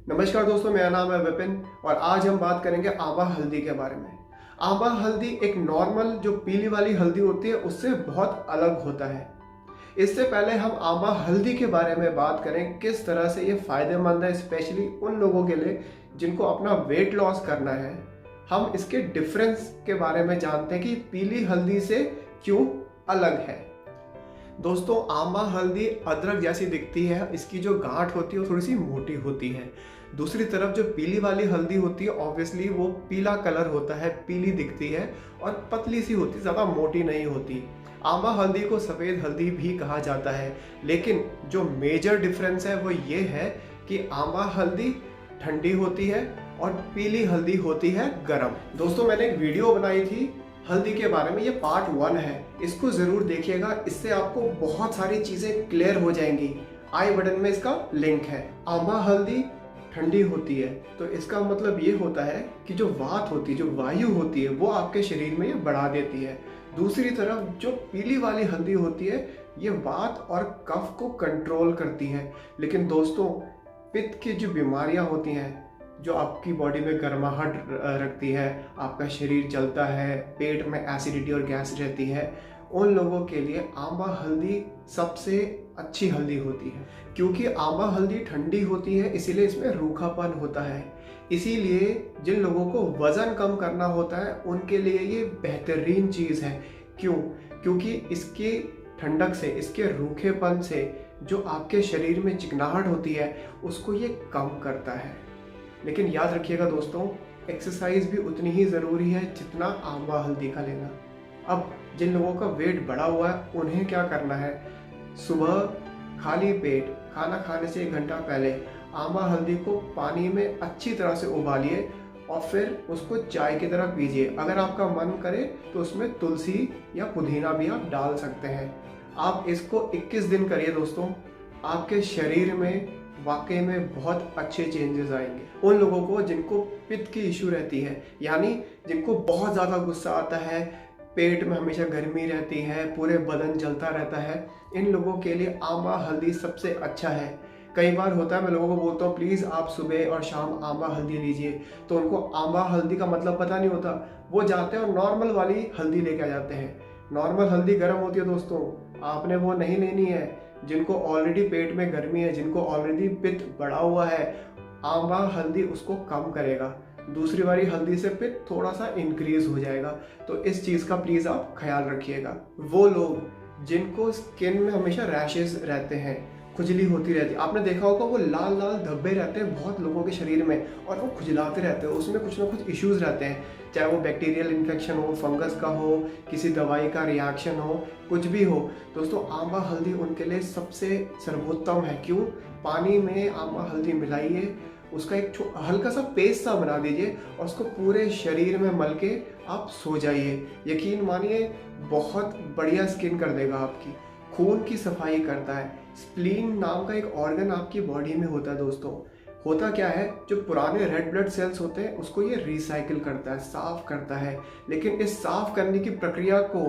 नमस्कार दोस्तों, मेरा नाम है विपिन और आज हम बात करेंगे आंवला हल्दी के बारे में। आंवला हल्दी एक नॉर्मल जो पीली वाली हल्दी होती है उससे बहुत अलग होता है। इससे पहले हम आंवला हल्दी के बारे में बात करें, किस तरह से ये फायदेमंद है, स्पेशली उन लोगों के लिए जिनको अपना वेट लॉस करना है। हम इसके डिफरेंस के बारे में जानते हैं कि पीली हल्दी से क्यों अलग है। दोस्तों, आंवला हल्दी अदरक जैसी दिखती है, इसकी जो गांठ होती है वो थोड़ी सी मोटी होती है। दूसरी तरफ जो पीली वाली हल्दी होती है ऑब्वियसली वो पीला कलर होता है, पीली दिखती है और पतली सी होती है, ज़्यादा मोटी नहीं होती। आंवला हल्दी को सफ़ेद हल्दी भी कहा जाता है, लेकिन जो मेजर डिफरेंस है वो ये है कि आंवला हल्दी ठंडी होती है और पीली हल्दी होती है गर्म। दोस्तों, मैंने एक वीडियो बनाई थी हल्दी के बारे में, ये पार्ट 1 है, इसको ज़रूर देखिएगा, इससे आपको बहुत सारी चीज़ें क्लियर हो जाएंगी। आई बटन में इसका लिंक है। आंवला हल्दी ठंडी होती है तो इसका मतलब ये होता है कि जो वात होती है, जो वायु होती है, वो आपके शरीर में ये बढ़ा देती है। दूसरी तरफ जो पीली वाली हल्दी होती है ये वात और कफ को कंट्रोल करती है। लेकिन दोस्तों, पित्त की जो बीमारियां होती हैं, जो आपकी बॉडी में गर्माहट रखती है, आपका शरीर जलता है, पेट में एसिडिटी और गैस रहती है, उन लोगों के लिए आंवला हल्दी सबसे अच्छी हल्दी होती है। क्योंकि आंवला हल्दी ठंडी होती है इसीलिए इसमें रूखापन होता है। इसीलिए जिन लोगों को वज़न कम करना होता है उनके लिए ये बेहतरीन चीज़ है। क्यों? क्योंकि इसकी ठंडक से, इसके रूखेपन से जो आपके शरीर में चिकनाहट होती है उसको ये कम करता है। लेकिन याद रखिएगा दोस्तों, एक्सरसाइज भी उतनी ही ज़रूरी है जितना आंवला हल्दी का लेना। अब जिन लोगों का वेट बढ़ा हुआ है उन्हें क्या करना है, सुबह खाली पेट खाना खाने से 1 घंटा पहले आंवला हल्दी को पानी में अच्छी तरह से उबालिए और फिर उसको चाय की तरह पीजिए। अगर आपका मन करे तो उसमें तुलसी या पुदीना भी आप डाल सकते हैं। आप इसको 21 दिन करिए दोस्तों, आपके शरीर में वाकई में बहुत अच्छे चेंजेस आएंगे। उन लोगों को जिनको पित्त की इशू रहती है, यानी जिनको बहुत ज़्यादा गुस्सा आता है, पेट में हमेशा गर्मी रहती है, पूरे बदन जलता रहता है, इन लोगों के लिए आंवला हल्दी सबसे अच्छा है। कई बार होता है, मैं लोगों को बोलता हूँ प्लीज़ आप सुबह और शाम आंवला हल्दी लीजिए, तो उनको आंवला हल्दी का मतलब पता नहीं होता। वो जाते हैं और नॉर्मल वाली हल्दी लेके आ जाते हैं। नॉर्मल हल्दी गर्म होती है दोस्तों, आपने वो नहीं लेनी है। जिनको ऑलरेडी पेट में गर्मी है, जिनको ऑलरेडी पित्त बढ़ा हुआ है, आंवला हल्दी उसको कम करेगा। दूसरी वाली हल्दी से पित्त थोड़ा सा इंक्रीज हो जाएगा। तो इस चीज़ का प्लीज़ आप ख्याल रखिएगा। वो लोग जिनको स्किन में हमेशा रैशेज रहते हैं, खुजली होती रहती है, आपने देखा होगा वो लाल लाल धब्बे रहते हैं बहुत लोगों के शरीर में और वो खुजलाते रहते हैं, उसमें कुछ ना कुछ इश्यूज रहते हैं, चाहे वो बैक्टीरियल इन्फेक्शन हो, फंगस का हो, किसी दवाई का रिएक्शन हो, कुछ भी हो। दोस्तों, आंवला हल्दी उनके लिए सबसे सर्वोत्तम है। क्यों? पानी में आंवला हल्दी मिलाइए, उसका एक हल्का सा पेस्ट सा बना दीजिए और उसको पूरे शरीर में मल के आप सो जाइए। यकीन मानिए बहुत बढ़िया स्किन कर देगा आपकी। खून की सफाई करता है। स्प्लीन नाम का एक ऑर्गन आपकी बॉडी में होता है दोस्तों। होता क्या है, जो पुराने रेड ब्लड सेल्स होते हैं उसको ये रिसाइकिल करता है, साफ करता है। लेकिन इस साफ करने की प्रक्रिया को,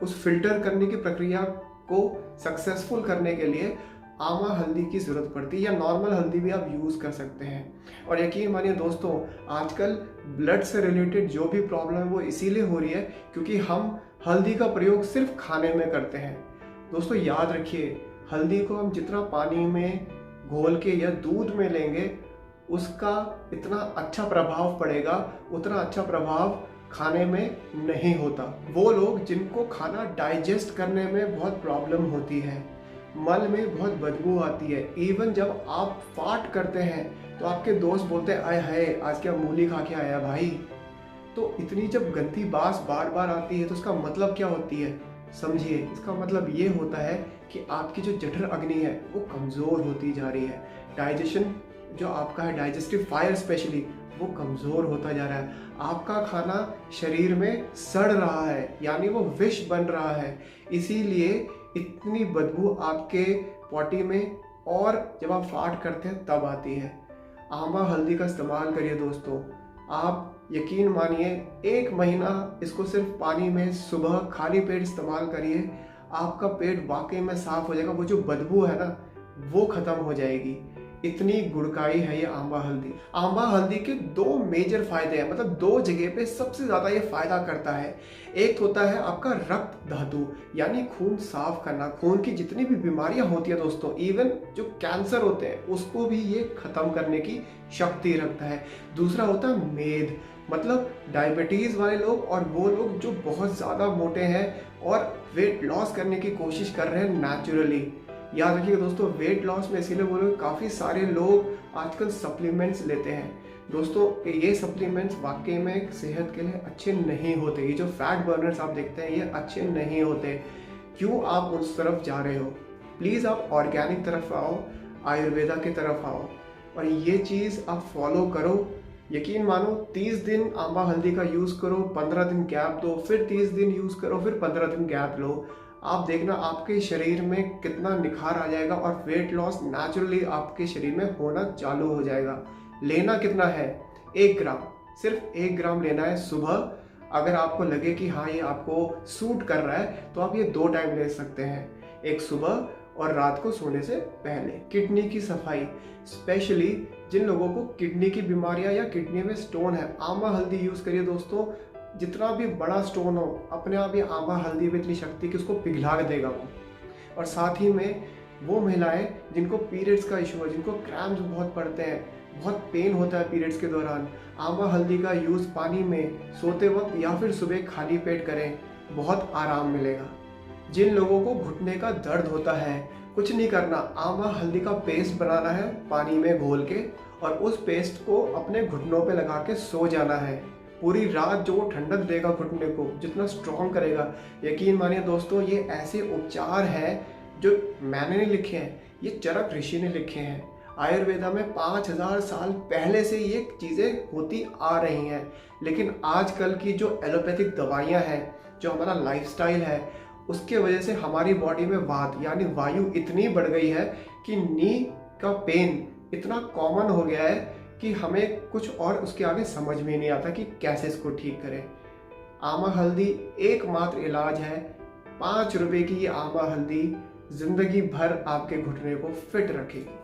उस फिल्टर करने की प्रक्रिया को सक्सेसफुल करने के लिए आंवला हल्दी की ज़रूरत पड़ती है, या नॉर्मल हल्दी भी आप यूज़ कर सकते हैं। और यकीन मानिए दोस्तों, आजकल ब्लड से रिलेटेड जो भी प्रॉब्लम है वो इसीलिए हो रही है क्योंकि हम हल्दी का प्रयोग सिर्फ खाने में करते हैं। दोस्तों याद रखिए, हल्दी को हम जितना पानी में घोल के या दूध में लेंगे उसका इतना अच्छा प्रभाव पड़ेगा, उतना अच्छा प्रभाव खाने में नहीं होता। वो लोग जिनको खाना डाइजेस्ट करने में बहुत प्रॉब्लम होती है, मल में बहुत बदबू आती है, इवन जब आप फाट करते हैं तो आपके दोस्त बोलते हैं आय हाय आज क्या मूली खा के आया भाई। तो इतनी जब गंदी बास बार बार आती है तो उसका मतलब क्या होती है, समझिए। इसका मतलब ये होता है कि आपकी जो जठर अग्नि है वो कमज़ोर होती जा रही है। डाइजेशन जो आपका है, डाइजेस्टिव फायर स्पेशली, वो कमज़ोर होता जा रहा है। आपका खाना शरीर में सड़ रहा है, यानी वो विष बन रहा है। इसीलिए इतनी बदबू आपके पॉटी में और जब आप फाट करते हैं तब आती है। आंवला हल्दी का इस्तेमाल करिए दोस्तों। आप यकीन मानिए 1 महीना इसको सिर्फ पानी में सुबह खाली पेट इस्तेमाल करिए, आपका पेट वाकई में साफ हो जाएगा। वो जो बदबू है ना वो ख़त्म हो जाएगी। इतनी गुणकारी है ये आंबा हल्दी। आंबा हल्दी के दो मेजर फायदे हैं, मतलब दो जगह पे सबसे ज़्यादा ये फायदा करता है। एक होता है आपका रक्त धातु, यानी खून साफ करना, खून की जितनी भी बीमारियां होती है दोस्तों, इवन जो कैंसर होते हैं उसको भी ये खत्म करने की शक्ति रखता है। दूसरा होता है मेद, मतलब डायबिटीज़ वाले लोग और वो लोग जो बहुत ज़्यादा मोटे हैं और वेट लॉस करने की कोशिश कर रहे हैं नेचुरली। याद रखिएगा दोस्तों, वेट लॉस में इसीलिए बोल रहे हैं काफ़ी सारे लोग आजकल सप्लीमेंट्स लेते हैं। दोस्तों ये सप्लीमेंट्स वाकई में सेहत के लिए अच्छे नहीं होते। ये जो फैट बर्नर्स आप देखते हैं ये अच्छे नहीं होते। क्यों आप उस तरफ जा रहे हो? प्लीज़ आप ऑर्गेनिक तरफ आओ, आयुर्वेदा की तरफ आओ और ये चीज़ आप फॉलो करो। यकीन मानो 30 दिन आंबा हल्दी का यूज़ करो, 15 दिन गैप दो, फिर 30 दिन यूज़ करो, फिर 15 दिन गैप लो। आप देखना आपके शरीर में कितना निखार आ जाएगा और वेट लॉस नेचुरली आपके शरीर में होना चालू हो जाएगा। लेना कितना है? 1 ग्राम, सिर्फ 1 ग्राम लेना है सुबह। अगर आपको लगे कि हाँ ये आपको सूट कर रहा है तो आप ये 2 टाइम ले सकते हैं, एक सुबह और रात को सोने से पहले। किडनी की सफाई, स्पेशली जिन लोगों को किडनी की बीमारियां या किडनी में स्टोन है, आंबा हल्दी यूज़ करिए दोस्तों। जितना भी बड़ा स्टोन हो अपने आप ही आंबा हल्दी में इतनी शक्ति कि उसको पिघला देगा वो। और साथ ही में वो महिलाएं जिनको पीरियड्स का इशू है, जिनको क्रैम्स बहुत पड़ते हैं, बहुत पेन होता है पीरियड्स के दौरान, आंबा हल्दी का यूज़ पानी में सोते वक्त या फिर सुबह खाली पेट करें, बहुत आराम मिलेगा। जिन लोगों को घुटने का दर्द होता है, कुछ नहीं करना, आंबा हल्दी का पेस्ट बनाना है पानी में घोल के और उस पेस्ट को अपने घुटनों पे लगा के सो जाना है। पूरी रात जो ठंडक देगा घुटने को, जितना स्ट्रॉन्ग करेगा, यकीन मानिए दोस्तों ये ऐसे उपचार हैं जो मैंने नहीं लिखे हैं, ये चरक ऋषि ने लिखे हैं। आयुर्वेदा में 5000 साल पहले से ये चीज़ें होती आ रही हैं। लेकिन आजकल की जो एलोपैथिक दवाइयाँ हैं, जो हमारा लाइफस्टाइल है, उसके वजह से हमारी बॉडी में वात यानी वायु इतनी बढ़ गई है कि नी का पेन इतना कॉमन हो गया है कि हमें कुछ और उसके आगे समझ में नहीं आता कि कैसे इसको ठीक करें। आंबा हल्दी एकमात्र इलाज है। 5 रुपए की ये आंबा हल्दी जिंदगी भर आपके घुटने को फिट रखेगी।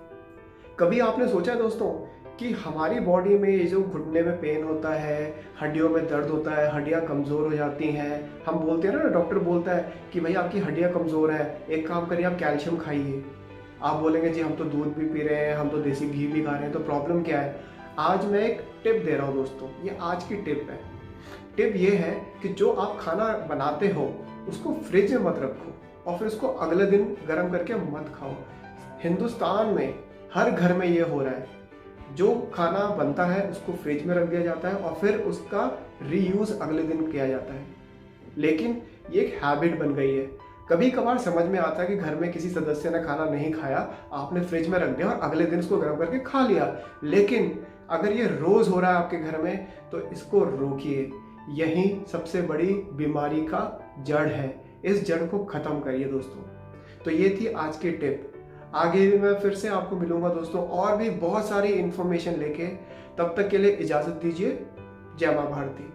कभी आपने सोचा दोस्तों कि हमारी बॉडी में ये जो घुटने में पेन होता है, हड्डियों में दर्द होता है, हड्डियां कमज़ोर हो जाती हैं, हम बोलते हैं ना, डॉक्टर बोलता है कि भाई आपकी हड्डियां कमज़ोर हैं, एक काम करिए आप कैल्शियम खाइए। आप बोलेंगे जी हम तो दूध भी पी रहे हैं, हम तो देसी घी भी खा रहे हैं, तो प्रॉब्लम क्या है? आज मैं एक टिप दे रहा हूँ दोस्तों, ये आज की टिप है। टिप ये है कि जो आप खाना बनाते हो उसको फ्रिज में मत रखो और फिर उसको अगले दिन गर्म करके मत खाओ। हिंदुस्तान में हर घर में ये हो रहा है, जो खाना बनता है उसको फ्रिज में रख दिया जाता है और फिर उसका रीयूज़ अगले दिन किया जाता है। लेकिन ये एक हैबिट बन गई है। कभी कभार समझ में आता है कि घर में किसी सदस्य ने खाना नहीं खाया, आपने फ्रिज में रख दिया और अगले दिन उसको गर्म करके खा लिया। लेकिन अगर ये रोज़ हो रहा है आपके घर में तो इसको रोकिए। यही सबसे बड़ी बीमारी का जड़ है, इस जड़ को ख़त्म करिए दोस्तों। तो ये थी आज की टिप। आगे भी मैं फिर से आपको मिलूंगा दोस्तों और भी बहुत सारी इन्फॉर्मेशन लेके। तब तक के लिए इजाज़त दीजिए। जय मां भारती।